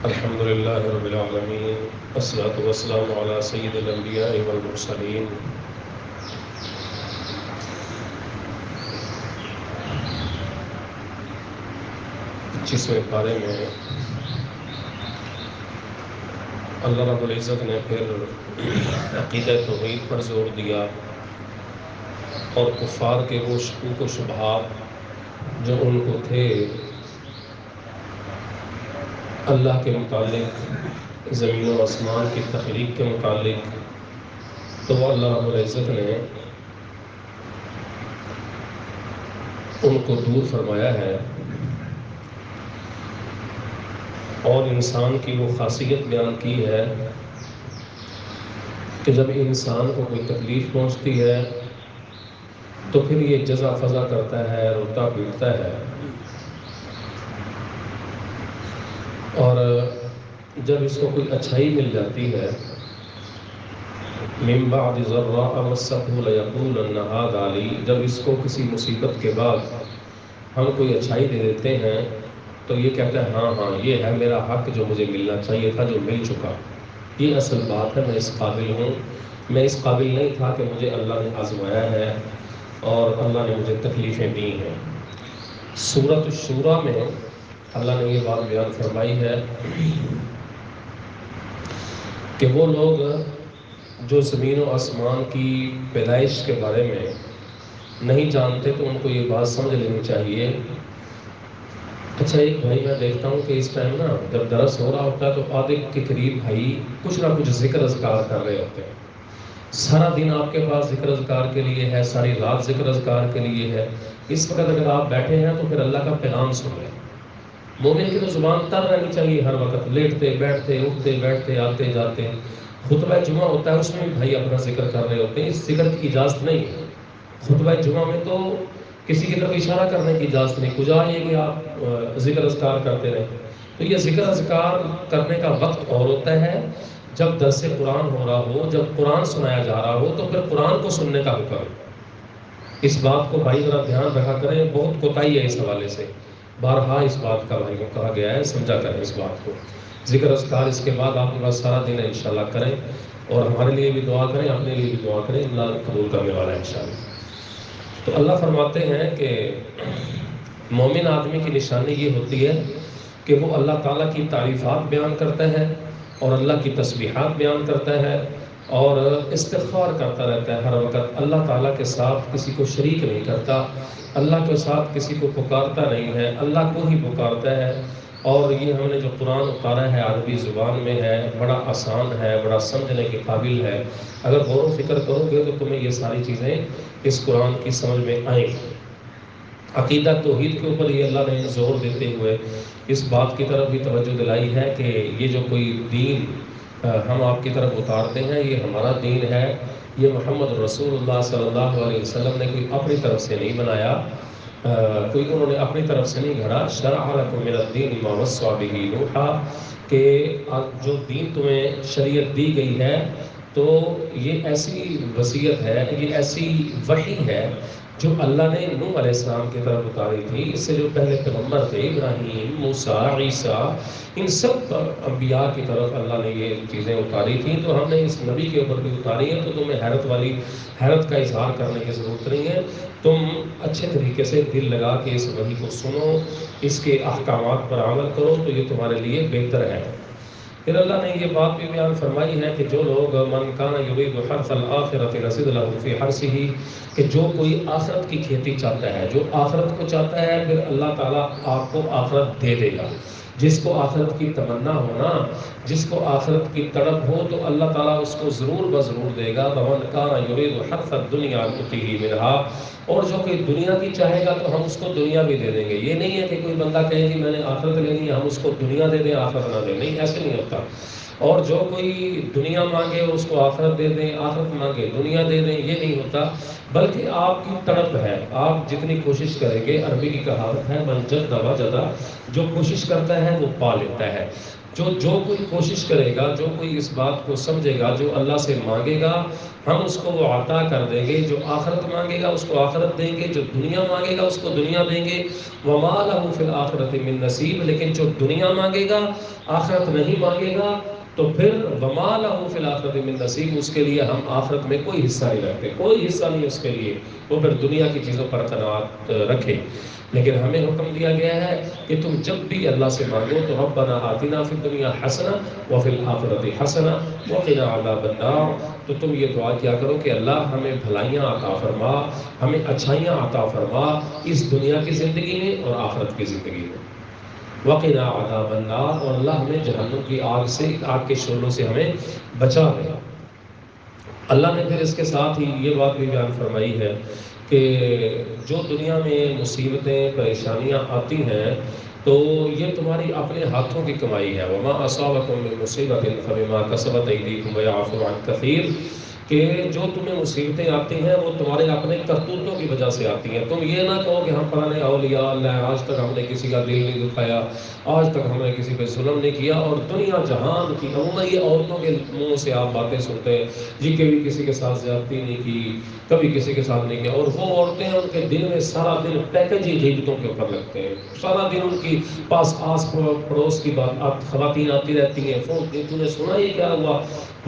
الحمد للہ رب العالمین والصلاة والسلام علی سید الانبیاء والمرسلین. جسویں پارے میں اللہ رب العزت نے پھر عقیدہ توحید پر زور دیا اور کفار کے وہ شکوک و شبہات جو ان کو تھے اللہ کے متعلق، زمین و آسمان کی تخلیق کے متعلق، تو وہ اللہ رب العزت نے ان کو دور فرمایا ہے اور انسان کی وہ خاصیت بیان کی ہے کہ جب انسان کو کوئی تکلیف پہنچتی ہے تو پھر یہ جزا فضا کرتا ہے، روتا پیٹتا ہے، اور جب اس کو کوئی اچھائی مل جاتی ہے من بعد ضراء مسته لیقولن ھذا لی، جب اس کو کسی مصیبت کے بعد ہم کوئی اچھائی دے دیتے ہیں تو یہ کہتا ہے ہاں یہ ہے میرا حق جو مجھے ملنا چاہیے تھا، جو مل چکا. یہ اصل بات ہے، میں اس قابل ہوں. میں اس قابل نہیں تھا کہ مجھے اللہ نے آزمایا ہے اور اللہ نے مجھے تکلیفیں دی ہیں. سورۃ الشورى میں اللہ نے یہ بات بیان فرمائی ہے کہ وہ لوگ جو زمین و آسمان کی پیدائش کے بارے میں نہیں جانتے تو ان کو یہ بات سمجھ لینی چاہیے. اچھا، ایک بھائی میں دیکھتا ہوں کہ اس ٹائم نا جب درس ہو رہا ہوتا ہے تو آدھے کے قریب بھائی کچھ نہ کچھ ذکر اذکار کر رہے ہوتے ہیں. سارا دن آپ کے پاس ذکر اذکار کے لیے ہے، ساری رات ذکر اذکار کے لیے ہے. اس وقت اگر آپ بیٹھے ہیں تو پھر اللہ کا پیغام سن لیں. مومن کی تو زبان تر رہنی چاہیے ہر وقت، لیٹتے بیٹھتے اٹھتے بیٹھتے آتے جاتے. خطبہ جمعہ ہوتا ہے، اس میں بھی بھائی اپنا ذکر کر رہے ہوتے ہیں. اس ذکر کی اجازت نہیں ہے. خطبہ جمعہ میں تو کسی کی طرف اشارہ کرنے کی اجازت نہیں، کجا یہ کہ آپ ذکر اذکار کرتے رہیں. تو یہ ذکر اذکار کرنے کا وقت اور ہوتا ہے جب درس قرآن ہو رہا ہو، جب قرآن سنایا جا رہا ہو تو پھر قرآن کو سننے کا حکم. اس بات کو بھائی ذرا دھیان رکھا کریں، بہت کوتاہی ہے اس حوالے سے. بارہا اس بات کا بھائی کو کہا گیا ہے، سمجھا کریں اس بات کو. ذکر اذکار اس کے بعد آپ کے پاس سارا دن ہے، انشاءاللہ کریں اور ہمارے لیے بھی دعا کریں، اپنے لیے بھی دعا کریں، اللہ قبول کرنے والا ہے انشاءاللہ. تو اللہ فرماتے ہیں کہ مومن آدمی کی نشانی یہ ہوتی ہے کہ وہ اللہ تعالیٰ کی تعریفات بیان کرتا ہے اور اللہ کی تسبیحات بیان کرتا ہے اور استغفار کرتا رہتا ہے ہر وقت. اللہ تعالیٰ کے ساتھ کسی کو شریک نہیں کرتا، اللہ کے ساتھ کسی کو پکارتا نہیں ہے، اللہ کو ہی پکارتا ہے. اور یہ ہم نے جو قرآن اتارا ہے عربی زبان میں ہے، بڑا آسان ہے، بڑا سمجھنے کے قابل ہے. اگر غور و فکر کرو گے تو تمہیں یہ ساری چیزیں اس قرآن کی سمجھ میں آئیں. عقیدہ توحید کے اوپر یہ اللہ نے زور دیتے ہوئے اس بات کی طرف بھی توجہ دلائی ہے کہ یہ جو کوئی دین ہم آپ کی طرف اتارتے ہیں یہ ہمارا دین ہے. یہ محمد رسول اللہ صلی اللہ علیہ وسلم نے کوئی اپنی طرف سے نہیں بنایا، کوئی انہوں نے اپنی طرف سے نہیں گھڑا. شرع لکم من الدین ما وصى به نوحا، کہ جو دین تمہیں شریعت دی گئی ہے تو یہ ایسی وصیت ہے، یہ ایسی وحی ہے جو اللہ نے نوح علیہ السلام کی طرف اتاری تھی. اس سے جو پہلے پیغمبر تھے ابراہیم، موسیٰ، عیسیٰ، ان سب انبیاء کی طرف اللہ نے یہ چیزیں اتاری تھیں. تو ہم نے اس نبی کے اوپر بھی اتاری ہیں، تو تمہیں حیرت کا اظہار کرنے کی ضرورت نہیں ہے. تم اچھے طریقے سے دل لگا کے اس وحی کو سنو، اس کے احکامات پر عمل کرو تو یہ تمہارے لیے بہتر ہے. پھر اللہ نے یہ بات بھی بیان فرمائی ہے کہ جو لوگ من کان یرید حرث الآخرۃ نزد له فی حرثہ، کہ جو کوئی آخرت کی کھیتی چاہتا ہے، جو آخرت کو چاہتا ہے پھر اللہ تعالیٰ آپ کو آخرت دے دے گا. جس کو آخرت کی تمنا ہونا، جس کو آخرت کی تڑپ ہو تو اللہ تعالیٰ اس کو ضرور بضرور دے گا. ومن کان یرید حرث الدنیا نؤتہ منہا، اور جو کوئی دنیا کی چاہے گا تو ہم اس کو دنیا بھی دے دیں گے. یہ نہیں ہے کہ کوئی بندہ کہے جی میں نے آخرت لینی ہے ہم اس کو دنیا دے دیں آخرت نہ دیں، نہیں، ایسے نہیں ہوتا. اور جو کوئی دنیا مانگے اور اس کو آخرت دے دیں، آخرت مانگے دنیا دے دیں، یہ نہیں ہوتا. بلکہ آپ کی تڑپ ہے، آپ جتنی کوشش کریں گے. عربی کی کہاوت ہے من جد وجد، جو کوشش کرتا ہے وہ پا لیتا ہے. جو کوئی کوشش کرے گا، جو کوئی اس بات کو سمجھے گا، جو اللہ سے مانگے گا ہم اس کو وہ عطا کر دیں گے، جو آخرت مانگے گا اس کو آخرت دیں گے، جو دنیا مانگے گا اس کو دنیا دیں گے۔ وَمَا لَهُ فِي الْآخِرَةِ مِن نَصِیب، لیکن جو دنیا مانگے گا آخرت نہیں مانگے گا تو پھر وَمَا لَهُ فِي الْآخِرَةِ مِن نَصِیب، اس کے لیے ہم آخرت میں کوئی حصہ نہیں رکھتے، کوئی حصہ نہیں اس کے لیے، وہ پھر دنیا کی چیزوں پر قناعت رکھے۔ لیکن ہمیں حکم دیا گیا ہے کہ تم جب بھی اللہ سے مانگو تو ربنا آتنا فی الدنیا حسنہ وفی الآخرۃ حسنہ وقنا عذاب النار، تو تم یہ دعا کیا کرو کہ اللہ ہمیں بھلائیاں عطا فرما، ہمیں اچھائیاں عطا فرما اس دنیا کی زندگی میں اور آخرت کی زندگی میں۔ وقنا عذاب النار، اور اللہ ہمیں جہنم کی آگ سے، آگ کے شعلوں سے ہمیں بچا لے۔ اللہ نے پھر اس کے ساتھ ہی یہ بات بھی بیان فرمائی ہے کہ جو دنیا میں مصیبتیں پریشانیاں آتی ہیں تو یہ تمہاری اپنے ہاتھوں کی کمائی ہے۔ وما اصابکم من مصیبت فبما کسبت ایدیکم ویعفو عن کثیر، کہ جو تمہیں مصیبتیں آتی ہیں وہ تمہارے اپنے کرتوتوں کی وجہ سے آتی ہیں۔ تم یہ نہ کہو کہ ہم فلاں اولیاء اللہ ہیں، آج تک ہم نے کسی کا دل نہیں دکھایا، آج تک ہم نے کسی پہ ظلم نہیں کیا، اور دنیا جہان کی عموماً یہ عورتوں کے منہ سے آپ باتیں سنتے ہیں جی کبھی کسی کے ساتھ زیادتی نہیں کی، کبھی کسی کے ساتھ نہیں کیا، اور وہ عورتیں ان کے دل میں سارا دن پیکج ہی غیبتوں کے اوپر لگتے ہیں، سارا دن ان کی پاس آس پڑوس کی بات خواتین آتی رہتی ہیں، فون تو نے سنا یہ کیا ہوا،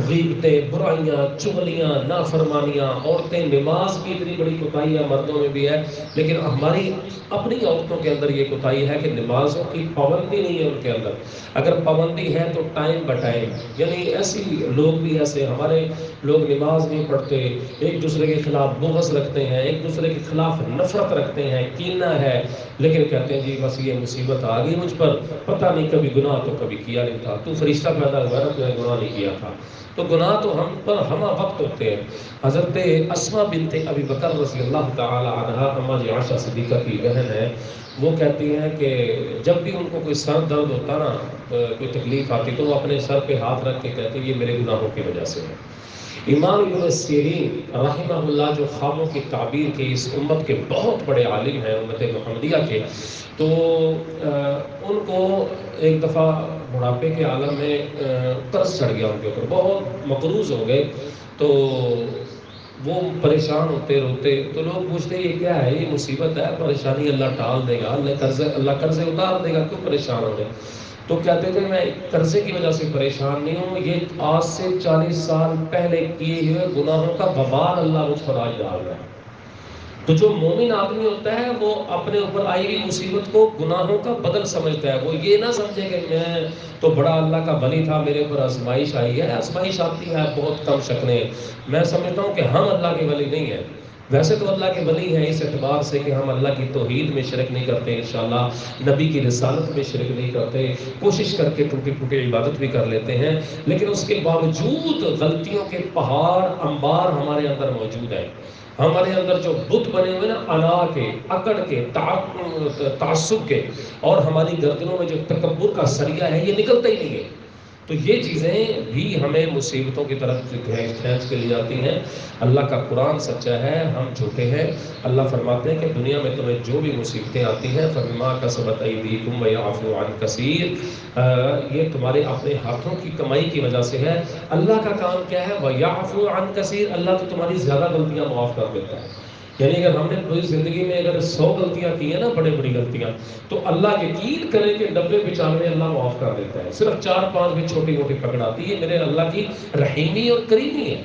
غیبتیں، برائیاں، چغلیاں، نافرمانیاں، عورتیں، نماز کی اتنی بڑی کوتاہی ہے، مردوں میں بھی ہے، لیکن ہماری اپنی عورتوں کے اندر یہ کوتاہی ہے کہ نمازوں کی پابندی نہیں ہے ان کے اندر۔ اگر پابندی ہے تو ٹائم بہ ٹائم، یعنی ایسی لوگ بھی ایسے، ہمارے لوگ نماز نہیں پڑھتے، ایک دوسرے کے خلاف بغض رکھتے ہیں، ایک دوسرے کے خلاف نفرت رکھتے ہیں، کینہ ہے، لیکن کہتے ہیں جی بس یہ مصیبت آ گئی مجھ پر، پتہ نہیں کبھی گناہ تو کبھی کیا نہیں تھا، تو فرشتہ پیدا ہوا نا، تو نے گناہ نہیں کیا تھا۔ تو گناہ تو ہم پر ہمہ وقت ہوتے ہیں۔ حضرت اسماء بنت ابی بکر رضی اللہ تعالی عنہا، اما جی عائشہ صدیقہ کی بہن ہے، وہ کہتی ہیں کہ جب بھی ان کو کوئی سر درد ہوتا نا، کوئی تکلیف آتی تو وہ اپنے سر پہ ہاتھ رکھ کے کہتے یہ میرے گناہوں کی وجہ سے ہے۔ امام ابن سیرین رحمہ اللہ جو خوابوں کی تعبیر کے اس امت کے بہت بڑے عالم ہیں، امت محمدیہ کے، تو ان کو ایک دفعہ بڑھاپے کے عالم میں قرض چڑھ گیا ان کے اوپر، بہت مقروض ہو گئے، تو وہ پریشان ہوتے روتے، تو لوگ پوچھتے یہ کیا ہے، یہ مصیبت ہے، پریشانی اللہ ٹال دے گا، اللہ قرضے اتار دے گا، کیوں پریشان ہو گئے؟ تو کہتے تھے میں قرضے کی وجہ سے پریشان نہیں ہوں، یہ آج سے 40 سال پہلے کیے ہوئے گناہوں کا وبال اللہ مجھ پر آج ڈال رہا ہے۔ تو جو مومن آدمی ہوتا ہے وہ اپنے اوپر آئی ہوئی مصیبت کو گناہوں کا بدل سمجھتا ہے، وہ یہ نہ سمجھے کہ میں تو بڑا اللہ کا ولی تھا، میرے اوپر آزمائش آئی ہے، آزمائش آتی ہے بہت کم شکلیں، میں سمجھتا ہوں کہ ہم اللہ کے ولی نہیں ہیں۔ ویسے تو اللہ کے ولی ہیں اس اعتبار سے کہ ہم اللہ کی توحید میں شرک نہیں کرتے، انشاءاللہ نبی کی رسالت میں شرک نہیں کرتے، کوشش کر کے ٹوٹی پھوٹی عبادت بھی کر لیتے ہیں، لیکن اس کے باوجود غلطیوں کے پہاڑ انبار ہمارے اندر موجود ہیں۔ ہمارے اندر جو بت بنے ہوئے نا، انا کے، اکڑ کے، تعصب کے، اور ہماری گردنوں میں جو تکبر کا سریہ ہے یہ نکلتا ہی نہیں ہے۔ تو یہ چیزیں بھی ہمیں مصیبتوں کی طرف کھینچ کے لے جاتی ہیں۔ اللہ کا قرآن سچا ہے، ہم جھوٹے ہیں۔ اللہ فرماتے ہیں کہ دنیا میں تمہیں جو بھی مصیبتیں آتی ہیں فَبِمَا كَسَبَتْ أَيْدِيكُمْ وَيَعْفُو عَنْ كَثِيرٍ، یہ تمہارے اپنے ہاتھوں کی کمائی کی وجہ سے ہے۔ اللہ کا کام کیا ہے؟ وَيَعْفُو عَنْ كَثِيرٍ، اللہ تو تمہاری زیادہ غلطیاں معاف کر دیتا ہے۔ یعنی اگر ہم نے پوری زندگی میں اگر 100 غلطیاں کی ہیں نا، بڑی بڑی غلطیاں، تو اللہ یقین کرے کہ 90-95 اللہ معاف کر دیتا ہے، صرف 4-5 بھی چھوٹی موٹی پکڑاتی ہے، میرے اللہ کی رحیمی اور کریمی ہے۔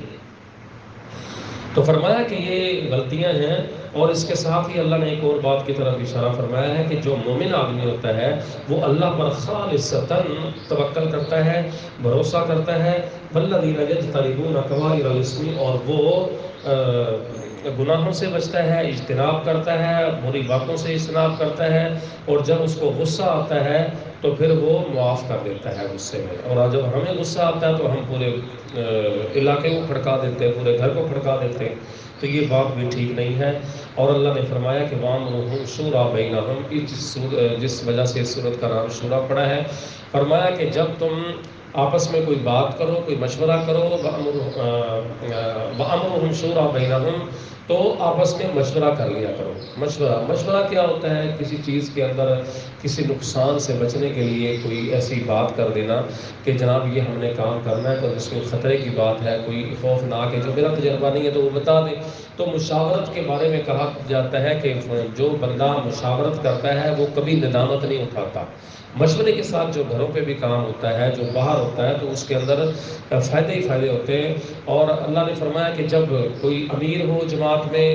تو فرمایا کہ یہ غلطیاں ہیں، اور اس کے ساتھ ہی اللہ نے ایک اور بات کی طرف اشارہ فرمایا ہے کہ جو مومن آدمی ہوتا ہے وہ اللہ پر خالصتاً توکل کرتا ہے، بھروسہ کرتا ہے، والذین یجتنبون کبائر الاسم، اور وہ گناہوں سے بچتا ہے، اجتناب کرتا ہے، بری باتوں سے اجتناب کرتا ہے، اور جب اس کو غصہ آتا ہے تو پھر وہ معاف کر دیتا ہے غصے میں، اور جب ہمیں غصہ آتا ہے تو ہم پورے علاقے کو کھڑکا دیتے ہیں، پورے گھر کو کھڑکا دیتے ہیں، تو یہ بات بھی ٹھیک نہیں ہے۔ اور اللہ نے فرمایا کہ وَأَمْرُهُمْ شُورَىٰ بَيْنَهُمْ، جس وجہ سے اس سورت کا نام شورا پڑا ہے، فرمایا کہ جب تم آپس میں کوئی بات کرو، کوئی مشورہ کرو، وَأَمْرُهُمْ شُورَىٰ بَيْنَهُمْ، تو آپس میں مشورہ کر لیا کرو۔ مشورہ کیا ہوتا ہے؟ کسی چیز کے اندر کسی نقصان سے بچنے کے لیے کوئی ایسی بات کر دینا کہ جناب یہ ہم نے کام کرنا ہے تو اس میں خطرے کی بات ہے، کوئی خوفناک ہے، جو میرا تجربہ نہیں ہے تو وہ بتا دے۔ تو مشاورت کے بارے میں کہا جاتا ہے کہ جو بندہ مشاورت کرتا ہے وہ کبھی ندامت نہیں اٹھاتا۔ مشورے کے ساتھ جو گھروں پہ بھی کام ہوتا ہے، جو باہر ہوتا ہے، تو اس کے اندر فائدے ہی فائدے ہوتے ہیں۔ اور اللہ نے فرمایا کہ جب کوئی امیر ہو جماعت میں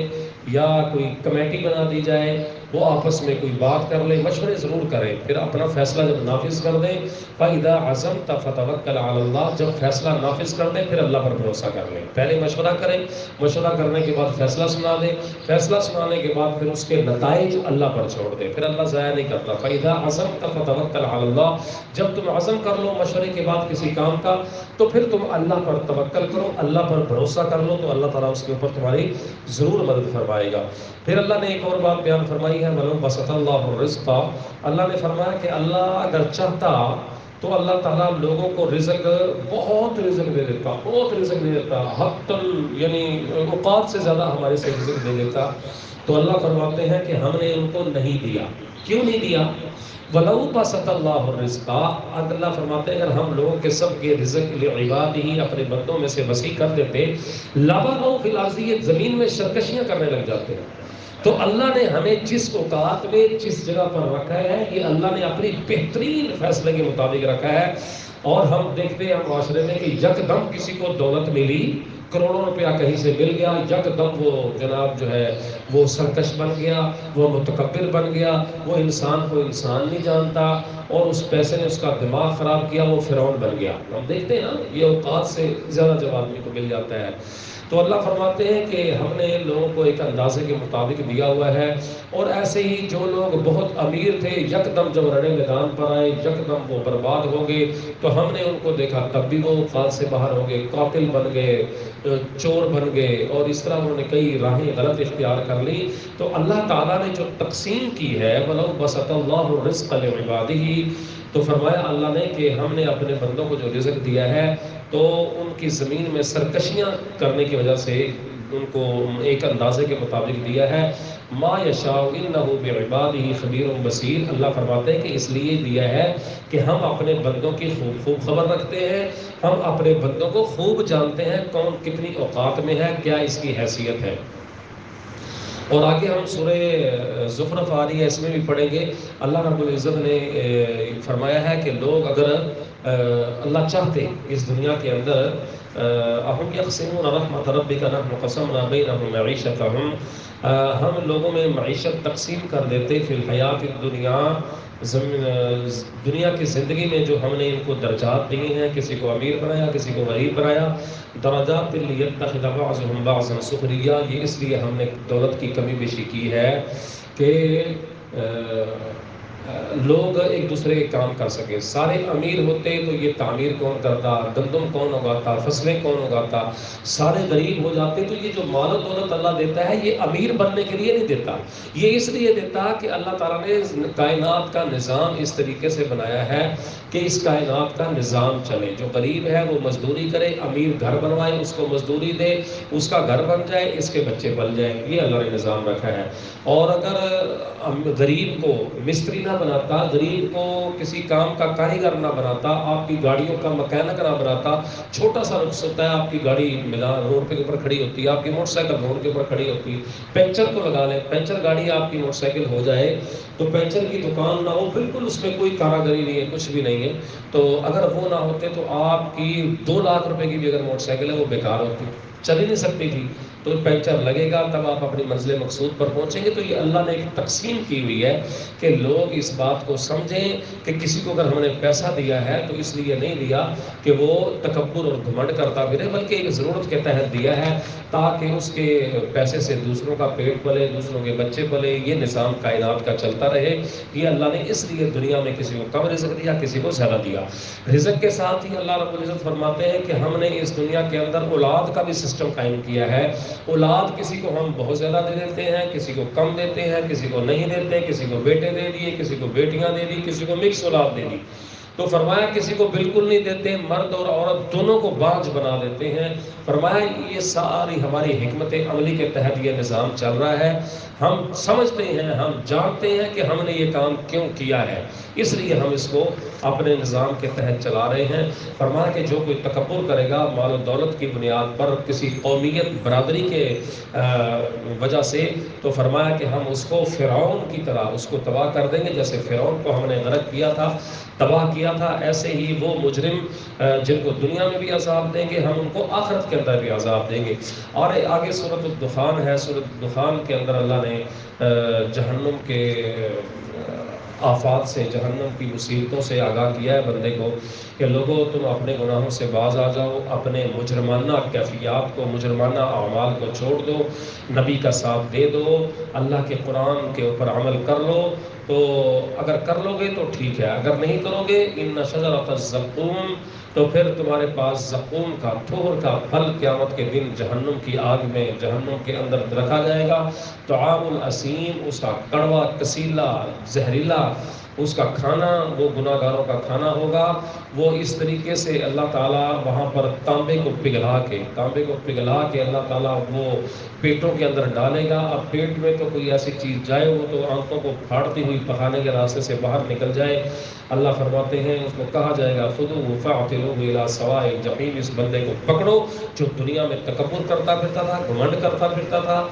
یا کوئی کمیٹی بنا دی جائے، وہ آپس میں کوئی بات کر لے، مشورے ضرور کریں، پھر اپنا فیصلہ جب نافذ کر دیں، فَإِذَا عَزَمْتَ فَتَوَكَّلْ عَلَى اللَّهِ، جب فیصلہ نافذ کر دیں پھر اللہ پر بھروسہ کر لیں۔ پہلے مشورہ کریں، مشورہ کرنے کے بعد فیصلہ سنا دیں، فیصلہ سنانے کے بعد پھر اس کے نتائج اللہ پر چھوڑ دیں، پھر اللہ ضائع نہیں کرتا۔ فَإِذَا عَزَمْتَ فَتَوَكَّلْ عَلَى اللَّهِ، جب تم عزم کر لو مشورے کے بعد کسی کام کا تو پھر تم اللہ پر توکل کرو، اللہ پر بھروسہ کر لو، تو اللہ تعالیٰ اس کے اوپر تمہاری ضرور مدد فرمائے گا۔ پھر اللہ نے ایک اور بات بیان فرمائی ہے، وَلَوْ بَسَطَ اللَّهُ الرِّزْقَ، اللہ نے فرمایا کہ اللہ اگر چاہتا تو اللہ تعالیٰ لوگوں کو رزق، بہت رزق دے دیتا، بہت رزق دے دیتا، حتی یعنی اوقات سے زیادہ ہمارے سے رزق دے دیتا۔ تو اللہ فرماتے ہیں کہ ہم نے ان کو نہیں دیا۔ کیوں نہیں دیا؟ وَلَوْ بَسَطَ اللَّهُ الرِّزْقَ، اللہ فرماتے ہیں اگر ہم لوگوں کے سب کے رزق لعبادہ اپنے بندوں میں سے وسیع کر دیتے، لَبَغَوْا فِی الْأَرْضِ، یہ زمین میں سرکشیاں کرنے لگ جاتے ہیں۔ تو اللہ نے ہمیں جس اوقات میں جس جگہ پر رکھا ہے، یہ اللہ نے اپنی بہترین فیصلے کے مطابق رکھا ہے۔ اور ہم دیکھتے ہیں معاشرے میں کہ یکدم کسی کو دولت ملی، کروڑوں روپیہ کہیں سے مل گیا، یکدم وہ جناب جو ہے وہ سرکش بن گیا، وہ متکبر بن گیا، وہ انسان کو انسان نہیں جانتا، اور اس پیسے نے اس کا دماغ خراب کیا، وہ فرعون بن گیا۔ ہم دیکھتے ہیں نا، یہ اوقات سے زیادہ جب آدمی کو مل جاتا ہے۔ تو اللہ فرماتے ہیں کہ ہم نے لوگوں کو ایک اندازے کے مطابق دیا ہوا ہے، اور ایسے ہی جو لوگ بہت امیر تھے یکدم جب رڑے میدان پر آئے، یکدم وہ برباد ہو گئے، تو ہم نے ان کو دیکھا تب بھی وہ اوقات سے باہر ہو گئے، قاتل بن گئے، چور بن گئے، اور اس طرح انہوں نے کئی راہیں غلط اختیار کر لی۔ تو اللہ تعالیٰ نے جو تقسیم کی ہے، وَلَوْ بَسَطَ اللَّهُ الرِّزْقَ لِعِبَادِهِ، تو فرمایا اللہ نے کہ ہم نے اپنے بندوں کو جو رزق دیا ہے تو ان کی زمین میں سرکشیاں کرنے کی وجہ سے ان کو ایک اندازے کے مطابق دیا ہے۔ ما یشاء انہ بعبادہ خبیر بصیر، اللہ فرماتے ہیں کہ اس لیے دیا ہے کہ ہم اپنے بندوں کی خوب خبر رکھتے ہیں، ہم اپنے بندوں کو خوب جانتے ہیں کون کتنی اوقات میں ہے، کیا اس کی حیثیت ہے۔ اور آگے ہم سورہ زخرف آ رہی ہے، اس میں بھی پڑھیں گے، اللہ رب العزت نے فرمایا ہے کہ لوگ اگر اللہ چاہتے اس دنیا کے اندر، اَهُمْ يَقْسِمُونَ رَحْمَةَ رَبِّكَ نَحْنُ قَسَمْنَا بَيْنَهُمْ مَعِيشَتَهُمْ، ہم لوگوں میں معیشت تقسیم کر دیتے فی الحیات الدنیا، دنیا کی زندگی میں جو ہم نے ان کو درجات دیے ہیں، کسی کو امیر بنایا، کسی کو غریب بنایا، درجات لِيَتَّخِذَ بَعْضُهُمْ بَعْضًا سُخْرِيًّا، یہ اس لیے ہم نے دولت کی کمی بیشی کی ہے کہ لوگ ایک دوسرے کے کام کر سکے۔ سارے امیر ہوتے تو یہ تعمیر کون کرتا، گندم کون اگاتا، فصلیں کون اگاتا، سارے غریب ہو جاتے تو یہ جو مال و دولت اللہ دیتا ہے یہ امیر بننے کے لیے نہیں دیتا، یہ اس لیے دیتا کہ اللہ تعالیٰ نے کائنات کا نظام اس طریقے سے بنایا ہے کہ اس کائنات کا نظام چلے، جو غریب ہے وہ مزدوری کرے، امیر گھر بنوائے، اس کو مزدوری دے، اس کا گھر بن جائے، اس کے بچے پل جائیں، یہ اللہ نے نظام رکھا ہے۔ اور اگر غریب کو مستری نہ بناتا، غریب کو کسی کام کا کاریگر نہ بناتا، آپ کی گاڑیوں کا مکینک نہ بناتا، چھوٹا سا رخص ہوتا ہے، آپ کی گاڑی روڈ کے اوپر کھڑی ہوتی ہے، آپ کی موٹر سائیکل روڈ کے اوپر کھڑی ہوتی ہے، پنچر کو لگا لیں، پنچر گاڑی آپ کی موٹر سائیکل ہو جائے تو پنچر کی دکان نہ ہو، بالکل اس میں کوئی کاراگری نہیں ہے، کچھ بھی نہیں ہے، تو اگر وہ نہ ہوتے تو آپ کی 2 لاکھ روپے کی بھی اگر موٹر سائیکل ہے وہ بیکار ہوتی، چل ہی نہیں سکتی تھی، تو پنچر لگے گا تب آپ اپنی منزل مقصود پر پہنچیں گے۔ تو یہ اللہ نے ایک تقسیم کی ہوئی ہے کہ لوگ اس بات کو سمجھیں کہ کسی کو اگر ہم نے پیسہ دیا ہے تو اس لیے نہیں دیا کہ وہ تکبر اور گھمنڈ کرتا پھرے، بلکہ ایک ضرورت کے تحت دیا ہے تاکہ اس کے پیسے سے دوسروں کا پیٹ پلے، دوسروں کے بچے پلے، یہ نظام کائنات کا چلتا رہے۔ یہ اللہ نے اس لیے دنیا میں کسی کو کم رزق دیا، کسی کو زیادہ دیا۔ رزق کے ساتھ ہی اللہ رب العزت فرماتے ہیں کہ ہم نے اس دنیا کے اندر اولاد کا بھی سسٹم قائم کیا ہے۔ اولاد کسی کو ہم بہت زیادہ دے دیتے ہیں، کسی کو کم دیتے ہیں، کسی کو نہیں دیتے، کسی کو بیٹے دے دیے، کسی کو بیٹیاں دے دی، کسی کو مکس اولاد دے دی۔ تو فرمایا کسی کو بالکل نہیں دیتے، مرد اور عورت دونوں کو باج بنا دیتے ہیں۔ فرمایا یہ ساری ہماری حکمت عملی کے تحت یہ نظام چل رہا ہے، ہم سمجھتے ہیں، ہم جانتے ہیں کہ ہم نے یہ کام کیوں کیا ہے، اس لیے ہم اس کو اپنے نظام کے تحت چلا رہے ہیں۔ فرمایا کہ جو کوئی تکبر کرے گا مال و دولت کی بنیاد پر کسی قومیت برادری کے وجہ سے، تو فرمایا کہ ہم اس کو فرعون کی طرح اس کو تباہ کر دیں گے، جیسے فرعون کو ہم نے غرق کیا تھا، تباہ کیا تھا، ایسے ہی وہ مجرم جن کو دنیا میں بھی عذاب دیں گے، ہم ان کو آخرت کے اندر بھی عذاب دیں گے۔ اور آگے سورۃ الدخان ہے، سورۃ الدخان کے اندر اللہ نے جہنم کے آفات سے، جہنم کی مصیبتوں سے آگاہ کیا ہے بندے کو کہ لوگوں تم اپنے گناہوں سے باز آ جاؤ، اپنے مجرمانہ کیفیات کو، مجرمانہ اعمال کو چھوڑ دو، نبی کا ساتھ دے دو، اللہ کے قرآن کے اوپر عمل کر لو۔ تو اگر کر لو گے تو ٹھیک ہے، اگر نہیں کرو گے ان شجرۃ الزقوم، تو پھر تمہارے پاس زقوم کا تھور کا پھل قیامت کے دن جہنم کی آگ میں، جہنم کے اندر رکھا جائے گا۔ طعام الاسیم، اس کا کڑوا، کسیلا، زہریلا اس کا کھانا، وہ گناہ گاروں کا کھانا ہوگا۔ وہ اس طریقے سے اللہ تعالیٰ وہاں پر تانبے کو پگھلا کے اللہ تعالیٰ وہ پیٹوں کے اندر ڈالے گا۔ اب پیٹ میں تو کوئی ایسی چیز جائے وہ تو آنکھوں کو پھاڑتی ہوئی پخانے کے راستے سے باہر نکل جائے۔ اللہ فرماتے ہیں اس کو کہا جائے گا خذوہ فاعتلوہ الی سواء الجحیم، اس بندے کو پکڑو جو دنیا میں تکبر کرتا پھرتا تھا، گھمنڈ کرتا پھرتا تھا،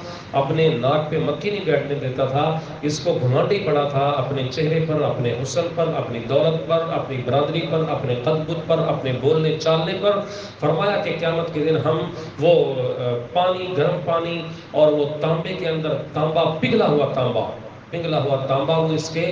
اپنے ناک پہ مکھی نہیں بیٹھنے دیتا تھا، اس کو گھمنڈ ہی پڑا تھا اپنے چہرے پر، اپنے حسن پر، اپنی دولت پر، اپنی برادری پر، اپنے قد بد پر، اپنے بولنے چالنے پر۔ فرمایا کہ قیامت کے دن ہم وہ پانی، گرم پانی اور وہ تانبے کے اندر تانبا، پگھلا ہوا تانبا وہ اس کے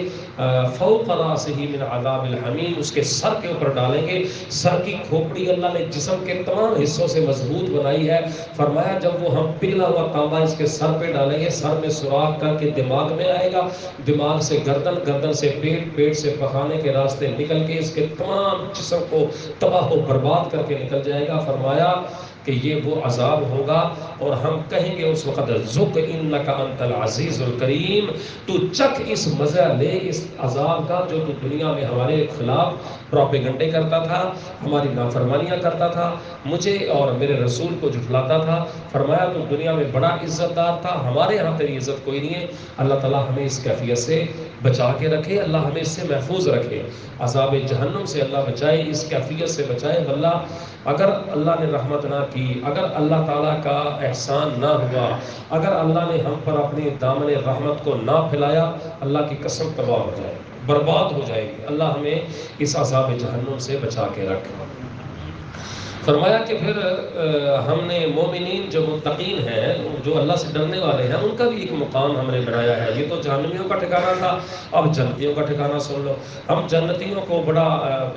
فوق راسہ من عذاب الحمیم، اس کے سر کے اوپر ڈالیں گے۔ سر کی کھوپڑی اللہ نے جسم کے تمام حصوں سے مضبوط بنائی ہے۔ فرمایا جب وہ ہم پگھلا ہوا تانبا اس کے سر پہ ڈالیں گے، سر میں سوراخ کر کے دماغ میں آئے گا، دماغ سے گردن، گردن سے پیٹ، پیٹ سے پخانے کے راستے نکل کے اس کے تمام جسم کو تباہ و برباد کر کے نکل جائے گا۔ فرمایا کہ یہ وہ عذاب ہوگا اور ہم کہیں گے اس وقت ذق انک انت العزیز الکریم، تو چکھ اس مزہ لے اس عذاب کا جو تو دنیا میں ہمارے خلاف پروپیگنڈے کرتا تھا، ہماری نافرمانیاں کرتا تھا، مجھے اور میرے رسول کو جھٹلاتا تھا۔ فرمایا تو دنیا میں بڑا عزت دار تھا، ہمارے ہاں تیری عزت کوئی نہیں ہے۔ اللہ تعالیٰ ہمیں اس کیفیت سے بچا کے رکھے، اللہ ہمیں اس سے محفوظ رکھے، عذاب جہنم سے اللہ بچائے، اس کیفیت سے بچائے۔ واللہ اگر اللہ نے رحمت نہ کی، اگر اللہ تعالیٰ کا احسان نہ ہوا، اگر اللہ نے ہم پر اپنی دامن رحمت کو نہ پھیلایا، اللہ کی قسم تباہ ہو جائے، برباد ہو جائے گی۔ اللہ ہمیں اس عذاب جہنم سے بچا کے رکھے۔ فرمایا کہ پھر ہم نے مومنین جو متقین ہیں، جو اللہ سے ڈرنے والے ہیں، ان کا بھی ایک مقام ہم نے بنایا ہے۔ یہ تو جہنمیوں کا ٹھکانہ تھا، اب جنتیوں کا ٹھکانہ سن لو۔ ہم جنتیوں کو بڑا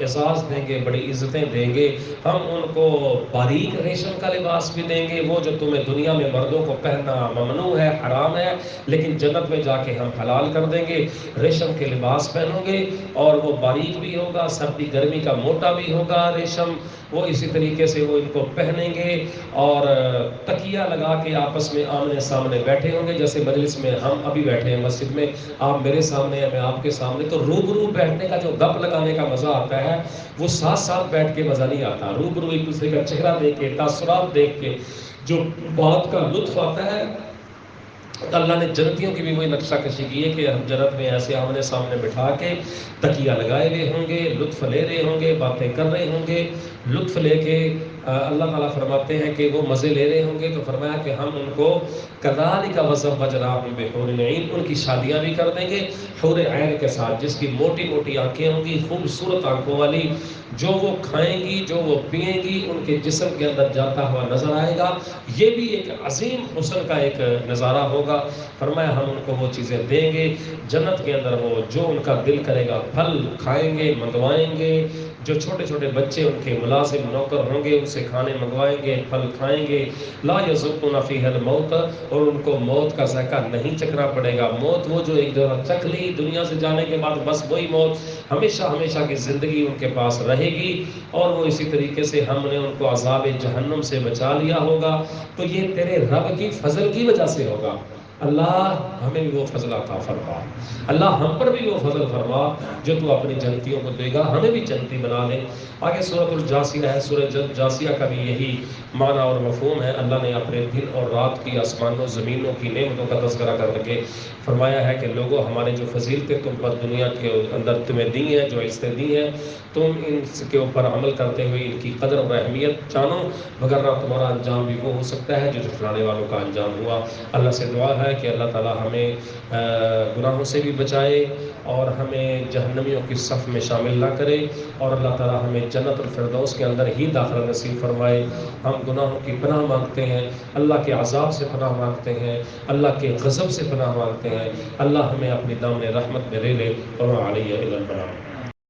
اعزاز دیں گے، بڑی عزتیں دیں گے، ہم ان کو باریک ریشم کا لباس بھی دیں گے، وہ جو تمہیں دنیا میں مردوں کو پہننا ممنوع ہے، حرام ہے، لیکن جنت میں جا کے ہم حلال کر دیں گے۔ ریشم کے لباس پہنو گے اور وہ باریک بھی ہوگا، سردی گرمی کا موٹا بھی ہوگا ریشم، وہ اسی طریقے سے وہ ان کو پہنیں گے اور تکیہ لگا کے آپس میں آمنے سامنے بیٹھے ہوں گے، جیسے مجلس میں ہم ابھی بیٹھے ہیں مسجد میں، آپ میرے سامنے ہیں، میں آپ کے سامنے، تو روبرو بیٹھنے کا جو گپ لگانے کا مزہ آتا ہے وہ ساتھ ساتھ بیٹھ کے مزہ نہیں آتا۔ روبرو ایک دوسرے کا چہرہ دیکھ کے، تاثرات دیکھ کے جو بات کا لطف آتا ہے، اللہ نے جنتیوں کی بھی وہی نقشہ کشی کی ہے کہ ہم جنت میں ایسے آمنے سامنے بٹھا کے تکیہ لگائے ہوئے ہوں گے، لطف لے رہے ہوں گے، باتیں کر رہے ہوں گے، لطف لے کے اللہ تعالیٰ فرماتے ہیں کہ وہ مزے لے رہے ہوں گے۔ تو فرمایا کہ ہم ان کو کذالک وزوجناہم بحور عین، ان کی شادیاں بھی کر دیں گے حور عین کے ساتھ، جس کی موٹی موٹی آنکھیں ہوں گی، خوبصورت آنکھوں والی، جو وہ کھائیں گی، جو وہ پئیں گی، ان کے جسم کے اندر جاتا ہوا نظر آئے گا۔ یہ بھی ایک عظیم حسن کا ایک نظارہ ہوگا۔ فرمایا ہم ان کو وہ چیزیں دیں گے جنت کے اندر، وہ جو ان کا دل کرے گا پھل کھائیں گے، منگوائیں گے، جو چھوٹے چھوٹے بچے ان کے ملازم نوکر ہوں گے ان سے کھانے منگوائیں گے، پھل کھائیں گے۔ لا یذوقون فیہا الموت، اور ان کو موت کا ذائقہ نہیں چکھنا پڑے گا۔ موت وہ جو ایک دفعہ چکھ لی دنیا سے جانے کے بعد، بس وہی موت ہمیشہ ہمیشہ کی زندگی ان کے پاس رہے گی۔ اور وہ اسی طریقے سے ہم نے ان کو عذاب جہنم سے بچا لیا ہوگا۔ تو یہ تیرے رب کی فضل کی وجہ سے ہوگا، اللہ ہمیں بھی وہ فضل عطا فرما، اللہ ہم پر بھی وہ فضل فرما جو تو اپنی جنتیوں کو دے گا، ہمیں بھی جنتی بنا لے۔ آگے سورۃ الجاثیہ ہے، سورۃ جاثیہ کا بھی یہی معنی اور مفہوم ہے۔ اللہ نے اپنے دن اور رات کی، آسمانوں زمینوں کی نعمتوں کا تذکرہ کر کے فرمایا ہے کہ لوگوں ہمارے جو فضیلتیں تم پر دنیا کے اندر تمہیں دی ہیں، جو عزتیں دی ہیں، تم ان کے اوپر عمل کرتے ہوئے ان کی قدر اور اہمیت جانو، وگرنہ تمہارا انجام بھی وہ ہو سکتا ہے جو جھٹلانے والوں کا انجام ہوا۔ اللہ سے دعا ہے کہ اللہ تعالی ہمیں گناہوں سے بھی بچائے اور ہمیں جہنمیوں کی صف میں شامل نہ کرے، اور اللہ تعالی ہمیں جنت الفردوس کے اندر ہی داخلہ نصیب فرمائے۔ ہم گناہوں کی پناہ مانگتے ہیں، اللہ کے عذاب سے پناہ مانگتے ہیں، اللہ کے غضب سے پناہ مانگتے ہیں۔ اللہ ہمیں اپنی دامن رحمت میں لے لے، اور علیہ البلاغ۔